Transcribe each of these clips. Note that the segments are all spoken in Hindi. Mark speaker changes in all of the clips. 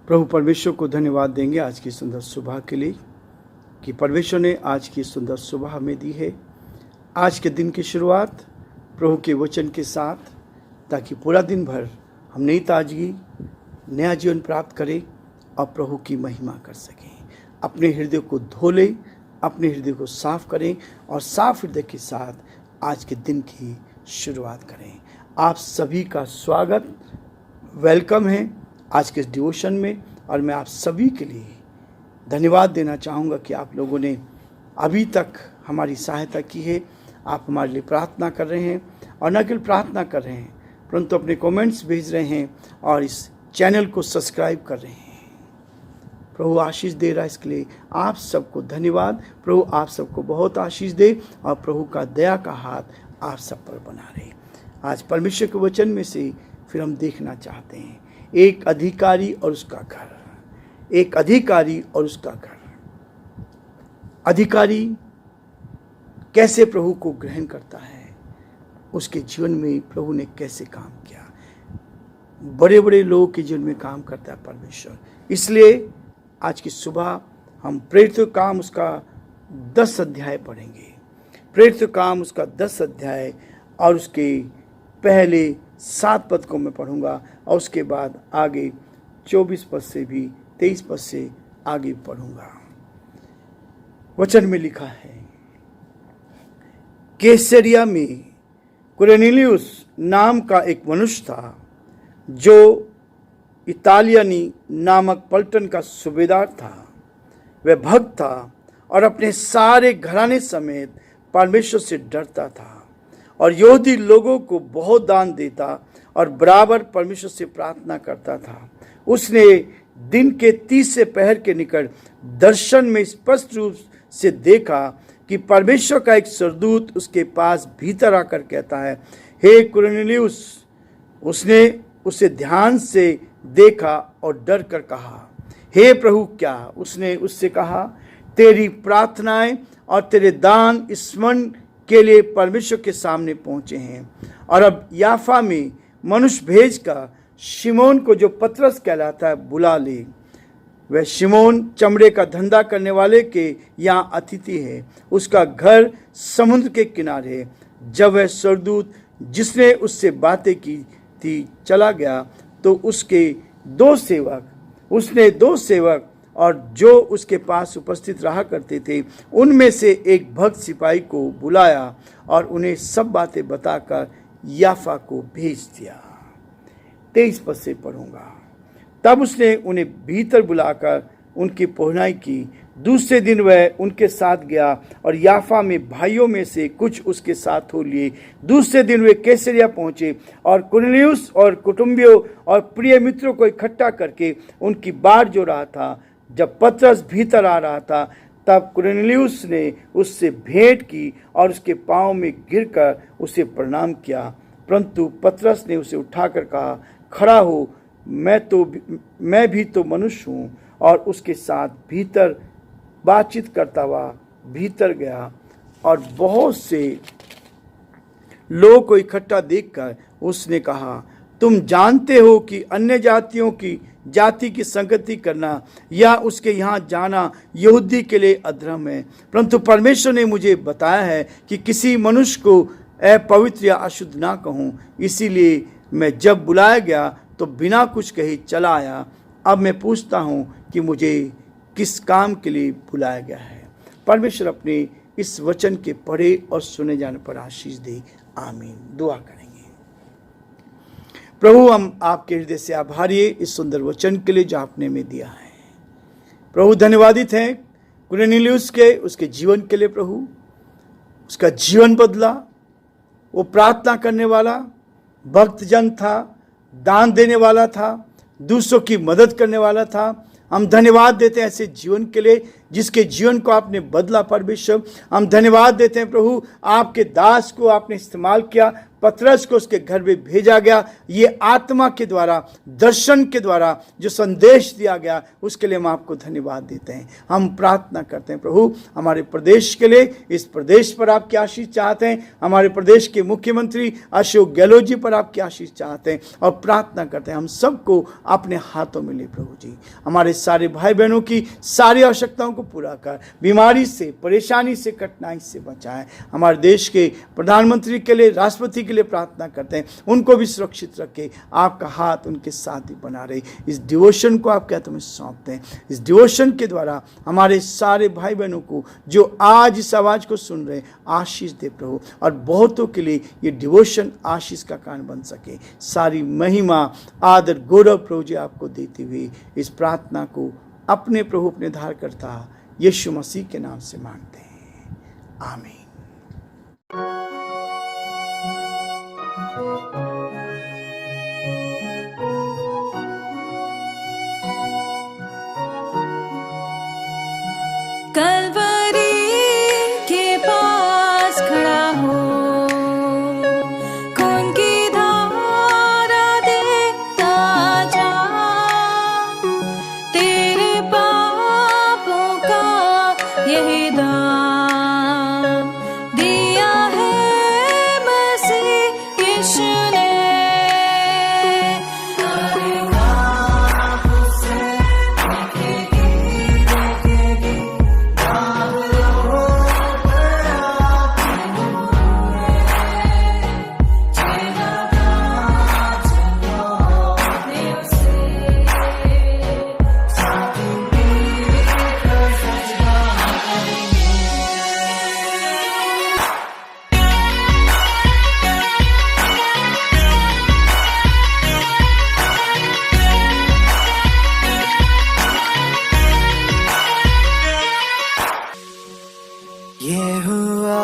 Speaker 1: प्रभु परमेश्वर को धन्यवाद देंगे आज की सुंदर सुबह के लिए कि परमेश्वर ने आज की सुंदर सुबह हमें दी है। आज के दिन की शुरुआत प्रभु के वचन के साथ, ताकि पूरा दिन भर हम नई ताजगी, नया जीवन प्राप्त करें और प्रभु की महिमा कर सकें। अपने हृदय को धो लें, अपने हृदय को साफ करें और साफ हृदय के साथ आज के दिन की शुरुआत करें। आप सभी का स्वागत, वेलकम है आज के डिवोशन में, और मैं आप सभी के लिए धन्यवाद देना चाहूँगा कि आप लोगों ने अभी तक हमारी सहायता की है। आप हमारे लिए प्रार्थना कर रहे हैं और न केवल प्रार्थना कर रहे हैं परंतु अपने कमेंट्स भेज रहे हैं और इस चैनल को सब्सक्राइब कर रहे हैं। प्रभु आशीष दे रहा है, इसके लिए आप सबको धन्यवाद। प्रभु आप सबको बहुत आशीष दे और प्रभु का दया का हाथ आप सब पर बना रहे। आज परमेश्वर के वचन में से फिर हम देखना चाहते हैं एक अधिकारी और उसका घर। एक अधिकारी और उसका घर। अधिकारी कैसे प्रभु को ग्रहण करता है, उसके जीवन में प्रभु ने कैसे काम किया। बड़े बड़े लोगों के जीवन में काम करता है परमेश्वर। इसलिए आज की सुबह हम प्रेरित काम उसका 10 अध्याय पढ़ेंगे। प्रेरित काम उसका 10 अध्याय और उसके पहले 7 पद को मैं पढ़ूंगा और उसके बाद आगे 24 पद से भी 23 पद से आगे पढ़ूंगा। वचन में लिखा है, कैसरिया में कुरनेलियुस नाम का एक मनुष्य था जो इतालियानी नामक पलटन का सूबेदार था। वह भक्त था और अपने सारे घराने समेत परमेश्वर से डरता था और यहूदी लोगों को बहुत दान देता और बराबर परमेश्वर से प्रार्थना करता था। उसने दिन के 30 से पहर के निकट दर्शन में स्पष्ट रूप से देखा कि परमेश्वर का एक स्वर्गदूत उसके पास भीतर आकर कहता है, हे कुरनेलियुस। उसने उसे ध्यान से देखा और डर कर कहा, हे प्रभु। क्या? उसने उससे कहा, तेरी प्रार्थनाएं और तेरे दान स्मरण के लिए परमेश्वर के सामने पहुंचे हैं। और अब याफा में मनुष्य भेजकर शिमोन को, जो पतरस कहलाता है, बुला ले। वह शिमोन चमड़े का धंधा करने वाले के यहाँ अतिथि है। उसका घर समुद्र के किनारे है। जब वह स्वर्गदूत जिसने उससे बातें की थी चला गया तो उसने 2 सेवक और जो उसके पास उपस्थित रहा करते थे उनमें से एक भक्त सिपाही को बुलाया और उन्हें सब बातें बताकर याफा को भेज दिया। 23 पद से पढ़ूंगा। तब उसने उन्हें भीतर बुलाकर उनकी पहुनाई की। दूसरे दिन वह उनके साथ गया और याफा में भाइयों में से कुछ उसके साथ हो लिए। दूसरे दिन वे कैसरिया पहुंचे और कुरनेलियुस और कुटुंबियों और प्रिय मित्रों को इकट्ठा करके उनकी बाट जो रहा था। जब पतरस भीतर आ रहा था तब कुरनेलियुस ने उससे भेंट की और उसके पांव में गिरकर उसे प्रणाम किया। परंतु पतरस ने उसे उठाकर कहा, खड़ा हो, मैं भी तो मनुष्य हूँ। और उसके साथ भीतर बातचीत करता हुआ भीतर गया और बहुत से लोगों को इकट्ठा देखकर उसने कहा, तुम जानते हो कि अन्य जातियों की जाति की संगति करना या उसके यहाँ जाना यहूदी के लिए अधर्म है। परंतु परमेश्वर ने मुझे बताया है कि किसी मनुष्य को अपवित्र या अशुद्ध ना कहूँ। इसीलिए मैं जब बुलाया गया तो बिना कुछ कहे चला आया। अब मैं पूछता हूँ कि मुझे किस काम के लिए बुलाया गया है। परमेश्वर अपने इस वचन के पढ़े और सुने जाने पर आशीष दे। आमीन। दुआ करेंगे। प्रभु, हम आपके हृदय से आभारी है इस सुंदर वचन के लिए जो आपने हमें दिया है। प्रभु धन्यवादित हैं कुरनेलियुस के, उसके जीवन के लिए। प्रभु, उसका जीवन बदला। वो प्रार्थना करने वाला भक्तजन था, दान देने वाला था, दूसरों की मदद करने वाला था। हम धन्यवाद देते हैं ऐसे जीवन के लिए जिसके जीवन को आपने बदला परमेश्वर, हम धन्यवाद देते हैं प्रभु। आपके दास को आपने इस्तेमाल किया, पतरस को उसके घर में भेजा गया, ये आत्मा के द्वारा, दर्शन के द्वारा जो संदेश दिया गया, उसके लिए हम आपको धन्यवाद देते हैं। हम प्रार्थना करते हैं प्रभु हमारे प्रदेश के लिए, इस प्रदेश पर आपकी आशीष चाहते हैं, हमारे प्रदेश के मुख्यमंत्री अशोक गहलोत जी पर आपकी आशीष चाहते हैं, और प्रार्थना करते हैं हम सबको अपने हाथों में ले प्रभु जी। हमारे सारे भाई बहनों की सारी आवश्यकताओं को पूरा कर, बीमारी से, परेशानी से, कठिनाई से बचाएं। हमारे देश के प्रधानमंत्री के लिए, राष्ट्रपति के लिए प्रार्थना करते हैं, उनको भी सुरक्षित रखे, आपका हाथ उनके साथ ही बना रहे। इस डिवोशन को आपके हाथों में सौंपते हैं। इस डिवोशन के द्वारा हमारे सारे भाई बहनों को जो आज इस आवाज को सुन रहे, आशीष दे प्रभु, और बहुतों के लिए ये डिवोशन आशीष का कारण बन सके। सारी महिमा, आदर, गौरव प्रभु जी आपको देते हुए इस प्रार्थना को अपने प्रभु, अपने धारकर्ता यीशु मसीह के नाम से मांगते हैं, आमीन।
Speaker 2: कलवरी के पास खड़ा हो, खून की धारा देखता जा, तेरे पापों का यही दाम दिया है मसीह यीशु ने।
Speaker 3: ये हुआ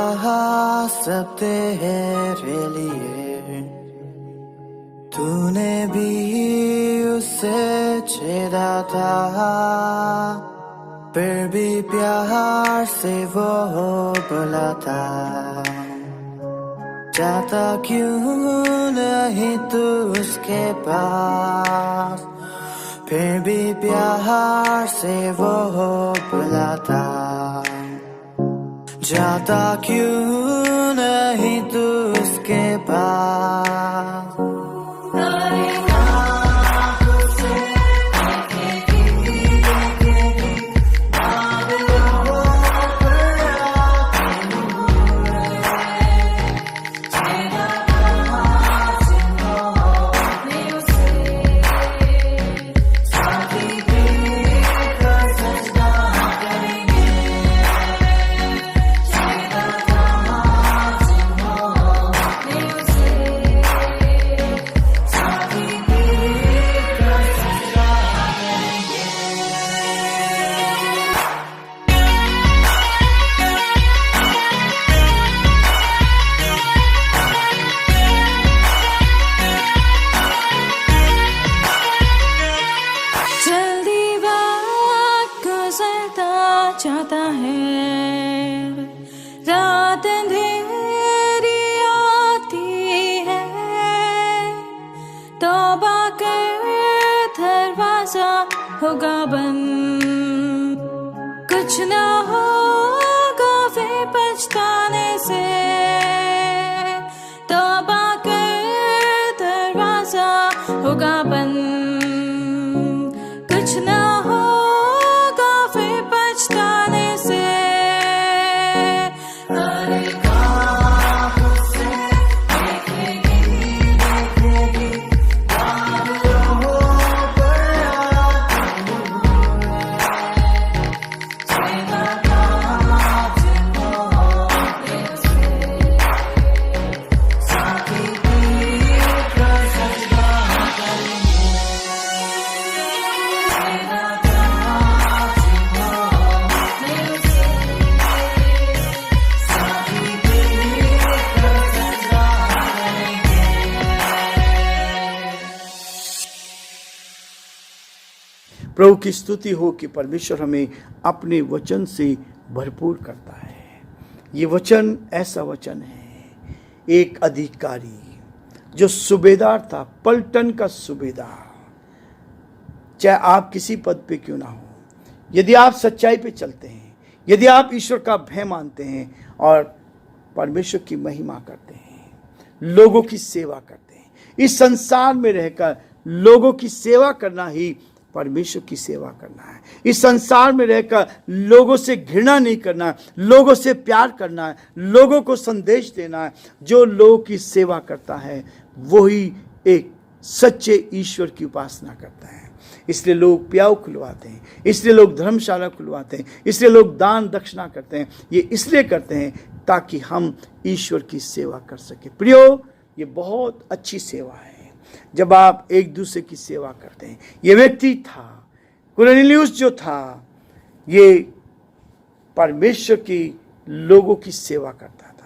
Speaker 3: सब तेरे लिए, तूने भी उसे छेड़ा था, फिर भी प्यार से वो बुलाता। जाता क्यों नहीं तू उसके पास, फिर भी प्यार से वो बुलाता। जाता क्यों नहीं तू उसके पास।
Speaker 2: चाहता है, रात अंधेरी आती है, तौबा कर दरवाजा होगा बंद, कुछ ना होगा फिर पछताने से। तौबा कर दरवाजा होगा बंद, कुछ ना
Speaker 3: Bye.
Speaker 1: प्रभु की स्तुति हो कि परमेश्वर हमें अपने वचन से भरपूर करता है। ये वचन ऐसा वचन है, एक अधिकारी जो सूबेदार था, पलटन का सूबेदार, चाहे आप किसी पद पे क्यों ना हो, यदि आप सच्चाई पे चलते हैं, यदि आप ईश्वर का भय मानते हैं और परमेश्वर की महिमा करते हैं, लोगों की सेवा करते हैं, इस संसार में रहकर लोगों की सेवा करना ही परमेश्वर की सेवा करना है। इस संसार में रहकर लोगों से घृणा नहीं करना है, लोगों से प्यार करना है, लोगों को संदेश देना है। जो लोगों की सेवा करता है वही एक सच्चे ईश्वर की उपासना करता है। इसलिए लोग प्याऊ खुलवाते हैं, इसलिए लोग धर्मशाला खुलवाते हैं, इसलिए लोग दान दक्षिणा करते हैं। ये इसलिए करते हैं ताकि हम ईश्वर की सेवा कर सके। प्रियो, ये बहुत अच्छी सेवा है जब आप एक दूसरे की सेवा करते हैं। ये व्यक्ति था, कुरनेलियुस जो था, ये परमेश्वर की लोगों की सेवा करता था,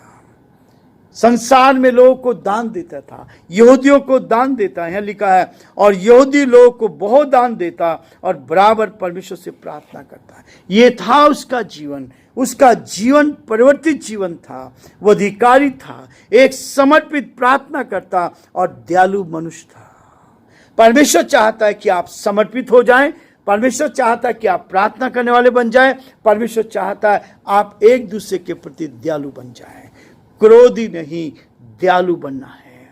Speaker 1: संसार में लोगों को दान देता था, यहूदियों को दान देता है, लिखा है, और यहूदी लोगों को बहुत दान देता और बराबर परमेश्वर से प्रार्थना करता है। ये था उसका जीवन। उसका जीवन परिवर्तित जीवन था। वो अधिकारी था, एक समर्पित प्रार्थना करता और दयालु मनुष्य था। परमेश्वर चाहता है कि आप समर्पित हो जाएं। परमेश्वर चाहता है कि आप प्रार्थना करने वाले बन जाएं। परमेश्वर चाहता है आप एक दूसरे के प्रति दयालु बन जाएं। क्रोधी नहीं, दयालु बनना है।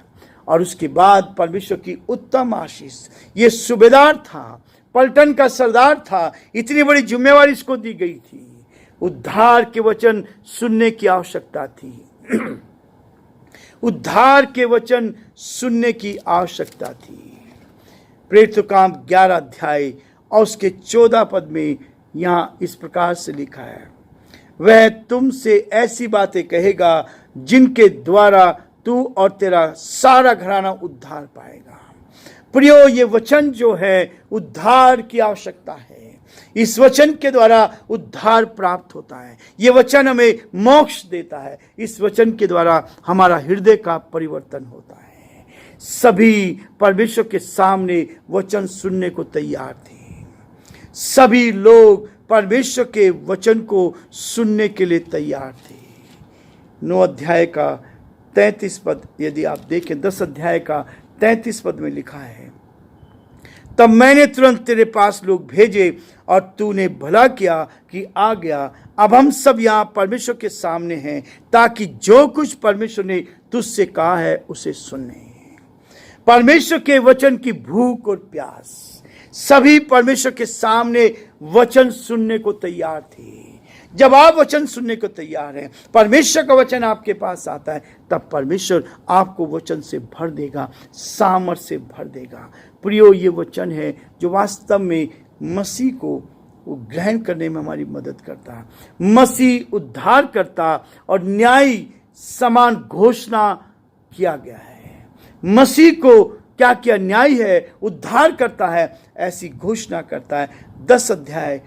Speaker 1: और उसके बाद परमेश्वर की उत्तम आशीष। ये सूबेदार था, पलटन का सरदार था, इतनी बड़ी जिम्मेवारी इसको दी गई थी। उद्धार के वचन सुनने की आवश्यकता थी। उद्धार के वचन सुनने की आवश्यकता थी। प्रेरितों का काम 11 अध्याय और उसके 14 पद में यहां इस प्रकार से लिखा है, वह तुमसे ऐसी बातें कहेगा जिनके द्वारा तू और तेरा सारा घराना उद्धार पाएगा। प्रियो, ये वचन जो है उद्धार की आवश्यकता है। इस वचन के द्वारा उद्धार प्राप्त होता है। ये वचन हमें मोक्ष देता है। इस वचन के द्वारा हमारा हृदय का परिवर्तन होता है। सभी परमेश्वर के सामने वचन सुनने को तैयार थे। सभी लोग परमेश्वर के वचन को सुनने के लिए तैयार थे। 9 अध्याय का 33 पद यदि आप देखें, 10 अध्याय का 33 पद में लिखा है, तब मैंने तुरंत तेरे पास लोग भेजे और तूने भला किया कि आ गया। अब हम सब यहाँ परमेश्वर के सामने हैं ताकि जो कुछ परमेश्वर ने तुझसे कहा है उसे सुने। परमेश्वर के वचन की भूख और प्यास, सभी परमेश्वर के सामने वचन सुनने को तैयार थे। जब आप वचन सुनने को तैयार हैं, परमेश्वर का वचन आपके पास आता है, तब परमेश्वर आपको वचन से भर देगा, सामर्थ्य से भर देगा। प्रियो, ये वचन है जो वास्तव में मसीह को ग्रहण करने में हमारी मदद करता है। मसीह उद्धार करता और न्याय समान घोषणा किया गया है। मसीह को क्या क्या न्याय है, उद्धार करता है, ऐसी घोषणा करता है। 10 अध्याय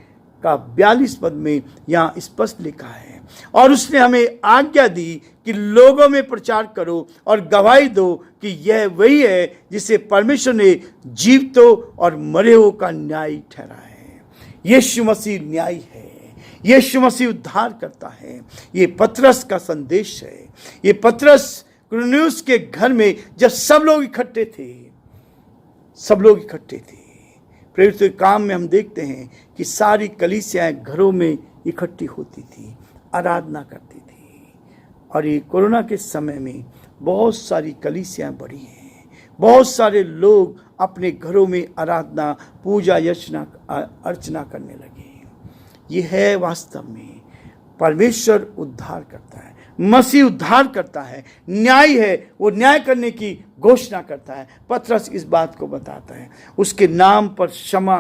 Speaker 1: का 42 पद में यहाँ स्पष्ट लिखा है, और उसने हमें आज्ञा दी कि लोगों में प्रचार करो और गवाही दो कि यह वही है जिसे परमेश्वर ने जीवितों और मरे हुओं का न्याय ठहरा है। यीशु मसीह न्याय है, यीशु मसीह उद्धार करता है। ये पतरस का संदेश है। ये पतरस कुरनेलियुस के घर में जब सब लोग इकट्ठे थे, प्रेरितों के काम में हम देखते हैं कि सारी कलीसियाएं घरों में इकट्ठी होती थी, आराधना करती थी। और ये कोरोना के समय में बहुत सारी कलीसियाएं बढ़ी हैं। बहुत सारे लोग अपने घरों में आराधना, पूजा, अर्चना करने लगे। ये है वास्तव में परमेश्वर उद्धार करता है, मसीह उद्धार करता है, न्याय है, वो न्याय करने की घोषणा करता है। पतरस इस बात को बताता है। उसके नाम पर क्षमा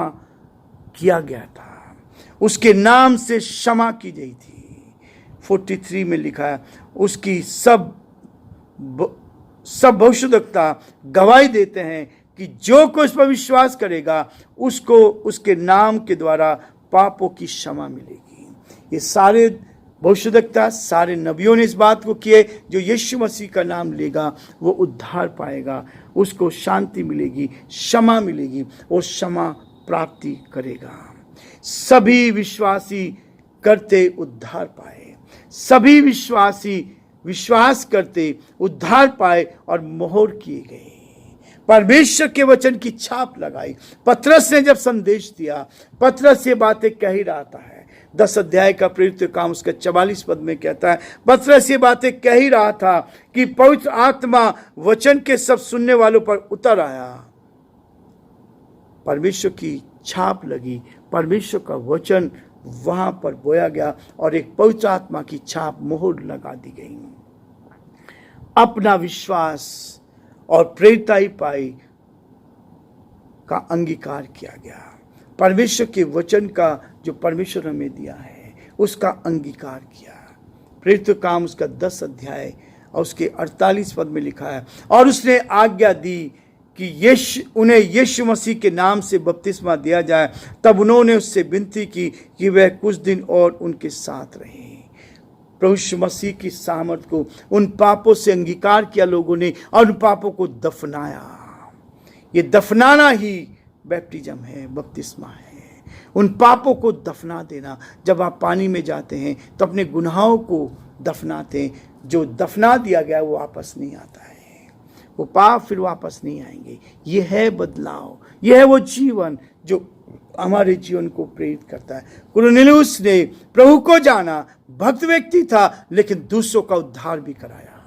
Speaker 1: किया गया था, उसके नाम से क्षमा की गई थी। 43 में लिखा है, उसकी सब भविष्यद्वक्ता गवाही देते हैं कि जो कोई इस पर विश्वास करेगा उसको उसके नाम के द्वारा पापों की क्षमा मिलेगी। ये सारे भविष्यद्वक्ता, सारे नबियों ने इस बात को किए, जो यीशु मसीह का नाम लेगा वो उद्धार पाएगा, उसको शांति मिलेगी, क्षमा मिलेगी, और क्षमा प्राप्ति करेगा। सभी विश्वासी करते उद्धार पाए, सभी विश्वासी विश्वास करते उद्धार पाए और मोहर किए गए। परमेश्वर के वचन की छाप लगाई। पतरस ने जब संदेश दिया, पतरस ये बातें कह ही रहा है। 10 अध्याय का प्रेरित काम उसका 44 पद में कहता है, पतरस ये बातें कह ही रहा था कि पवित्र आत्मा वचन के सब सुनने वालों पर उतर आया। परमेश्वर की छाप लगी, परमेश्वर का वचन वहां पर बोया गया और एक पवित्र आत्मा की छाप मोहर लगा दी गई। अपना विश्वास और प्रेरिताई पाई का अंगीकार किया गया। परमेश्वर के वचन का जो परमेश्वर हमें दिया है उसका अंगीकार किया। प्रेरित काम उसका 10 अध्याय और उसके 48 पद में लिखा है, और उसने आज्ञा दी कि उन्हें यीशु मसीह के नाम से बपतिस्मा दिया जाए। तब उन्होंने उससे विनती की कि वह कुछ दिन और उनके साथ रहे। प्रभु यीशु मसीह की सामर्थ को, उन पापों से अंगीकार किया लोगों ने और उन पापों को दफनाया। ये दफनाना ही बैप्टिज्म है, बपतिस्मा है। उन पापों को दफना देना। जब आप पानी में जाते हैं तो अपने गुनाहों को दफनाते हैं। जो दफना दिया गया वो वापस नहीं आता है, वो पाप फिर वापस नहीं आएंगे। ये है बदलाव, ये है वो जीवन जो हमारे जीवन को प्रेरित करता है। कुरनेलियुस ने प्रभु को जाना, भक्त व्यक्ति था, लेकिन दूसरों का उद्धार भी कराया।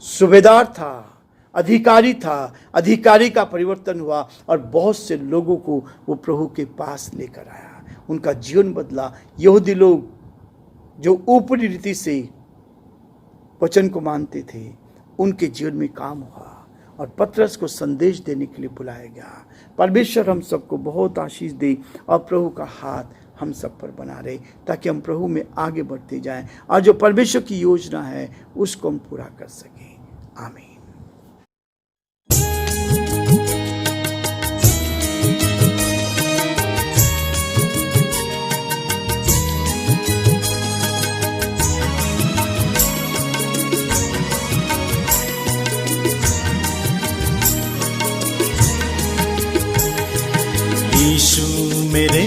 Speaker 1: सूबेदार था, अधिकारी था, अधिकारी का परिवर्तन हुआ और बहुत से लोगों को वो प्रभु के पास लेकर आया। उनका जीवन बदला। यहूदी लोग जो ऊपरी रीति से वचन को मानते थे, उनके जीवन में काम हुआ और पतरस को संदेश देने के लिए बुलाया गया। परमेश्वर हम सबको बहुत आशीष दे और प्रभु का हाथ हम सब पर बना रहे, ताकि हम प्रभु में आगे बढ़ते जाएं और जो परमेश्वर की योजना है उसको हम पूरा कर सकें। आमीन।
Speaker 4: यीशु मेरे,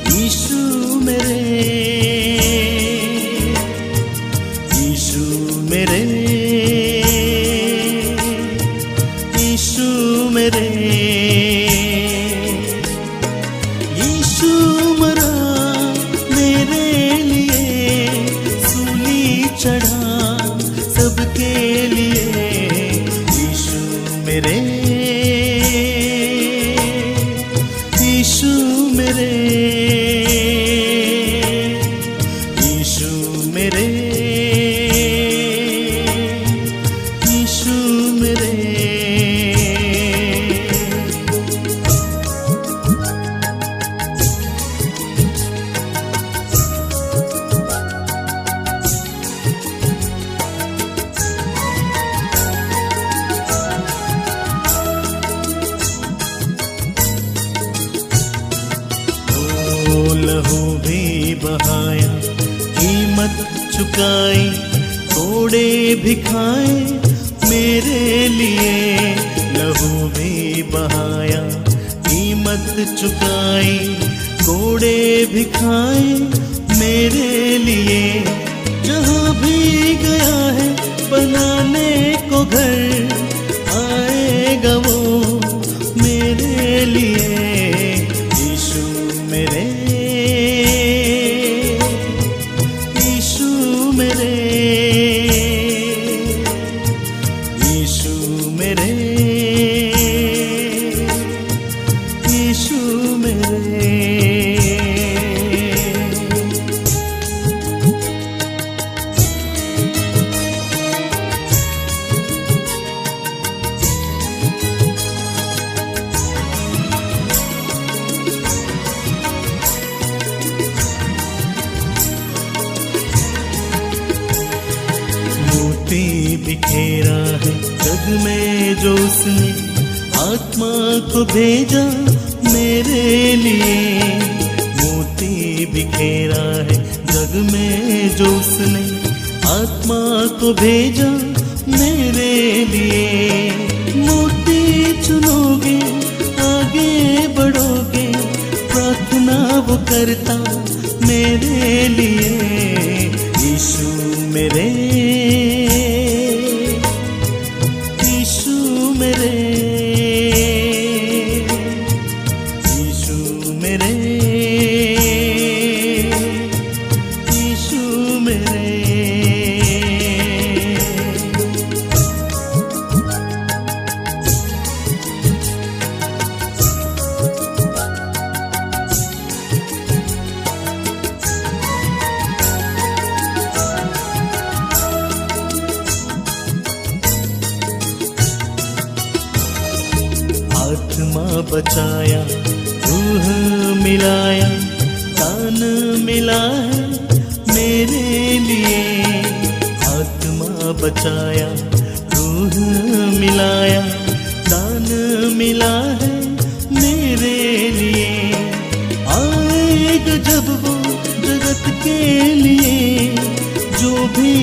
Speaker 4: यीशु मेरे, यीशु मेरे, यीशु मेरे, यीशु मरा मेरे लिए, सूली चढ़ा सबके लिए। यीशु मेरे, यीशु मेरे, यीशु मेरे, यीशु मेरे। लहू भी बहाया, कीमत चुकाई, कोड़े भी खाए मेरे लिए। लहू भी बहाया, कीमत चुकाई, कोड़े भी खाए मेरे लिए। जहाँ भी गया है बनाने को घर, आएगा वो मेरे लिए। यीशु मेरे, यीशु मेरे, यीशु मेरे, यीशु मेरे। बिखेरा है जग में जो उसने, आत्मा को भेजा मेरे लिए। मोती बिखेरा है जग में जो उसने, आत्मा को भेजा मेरे लिए। मोती चुनोगे आगे बढ़ोगे, प्रार्थना वो करता मेरे लिए। यीशु मेरे, यीशु मेरे, यीशु मेरे, यीशु मेरे। आत्मा बचाया, रूह मिलाया, दान मिला है मेरे लिए। आत्मा बचाया, रूह मिलाया, दान मिला है मेरे लिए। आएगा जब वो जगत के लिए, जो भी